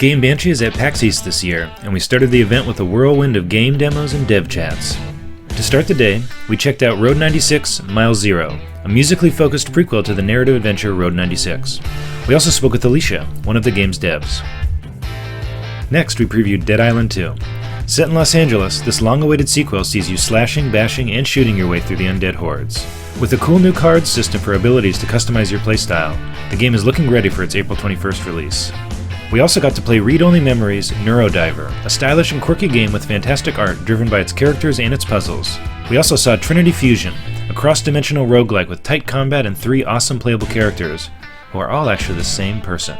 Game Banshee is at PAX East this year, and we started the event with a whirlwind of game demos and dev chats. To start the day, we checked out Road 96 Mile Zero, a musically focused prequel to the narrative adventure Road 96. We also spoke with Alicia, one of the game's devs. Next, we previewed Dead Island 2. Set in Los Angeles, this long-awaited sequel sees you slashing, bashing, and shooting your way through the undead hordes. With a cool new cards system for abilities to customize your playstyle, the game is looking ready for its April 21st release. We also got to play Read-Only Memories Neurodiver, a stylish and quirky game with fantastic art driven by its characters and its puzzles. We also saw Trinity Fusion, a cross-dimensional roguelike with tight combat and 3 awesome playable characters, who are all actually the same person.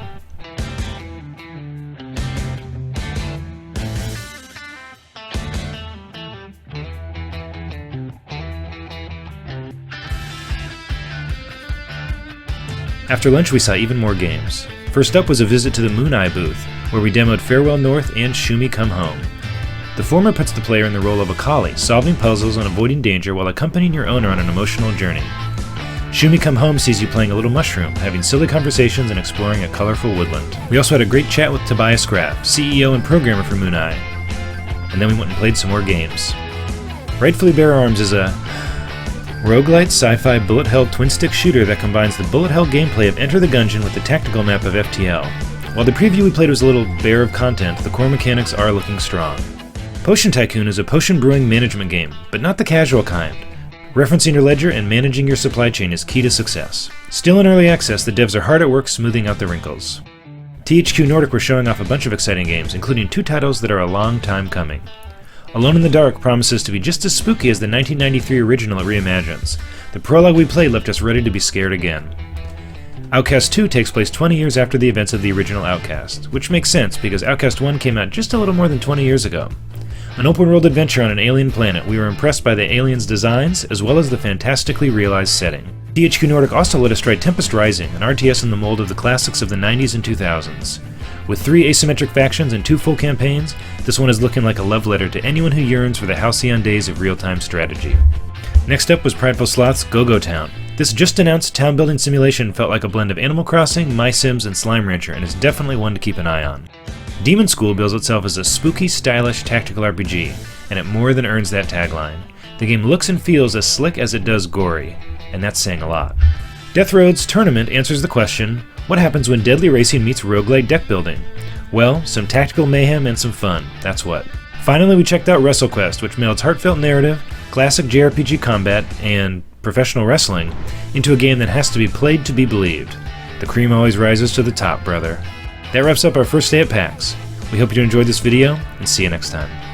After lunch, we saw even more games. First up was a visit to the Moon Eye booth, where we demoed Farewell North and Shumi Come Home. The former puts the player in the role of a collie, solving puzzles and avoiding danger while accompanying your owner on an emotional journey. Shumi Come Home sees you playing a little mushroom, having silly conversations and exploring a colorful woodland. We also had a great chat with Tobias Graff, CEO and programmer for Moon Eye. And then we went and played some more games. Rightfully Bear Arms is a roguelite sci-fi bullet hell twin-stick shooter that combines the bullet hell gameplay of Enter the Gungeon with the tactical map of FTL. While the preview we played was a little bare of content, the core mechanics are looking strong. Potion Tycoon is a potion brewing management game, but not the casual kind. Referencing your ledger and managing your supply chain is key to success. Still in early access, the devs are hard at work smoothing out the wrinkles. THQ Nordic were showing off a bunch of exciting games, including 2 titles that are a long time coming. Alone in the Dark promises to be just as spooky as the 1993 original it reimagines. The prologue we played left us ready to be scared again. Outcast 2 takes place 20 years after the events of the original Outcast, which makes sense because Outcast 1 came out just a little more than 20 years ago. An open-world adventure on an alien planet, we were impressed by the aliens' designs as well as the fantastically realized setting. THQ Nordic also let us try Tempest Rising, an RTS in the mold of the classics of the 90s and 2000s. With 3 asymmetric factions and 2 full campaigns, this one is looking like a love letter to anyone who yearns for the halcyon days of real-time strategy. Next up was Prideful Sloth's Go-Go Town. This just-announced town-building simulation felt like a blend of Animal Crossing, My Sims, and Slime Rancher, and is definitely one to keep an eye on. Demon School bills itself as a spooky, stylish tactical RPG, and it more than earns that tagline. The game looks and feels as slick as it does gory, and that's saying a lot. Death Road's Tournament answers the question, what happens when deadly racing meets roguelite deck building? Well, some tactical mayhem and some fun, that's what. Finally, we checked out WrestleQuest, which melds heartfelt narrative, classic JRPG combat, and professional wrestling into a game that has to be played to be believed. The cream always rises to the top, brother. That wraps up our first day at PAX. We hope you enjoyed this video, and see you next time.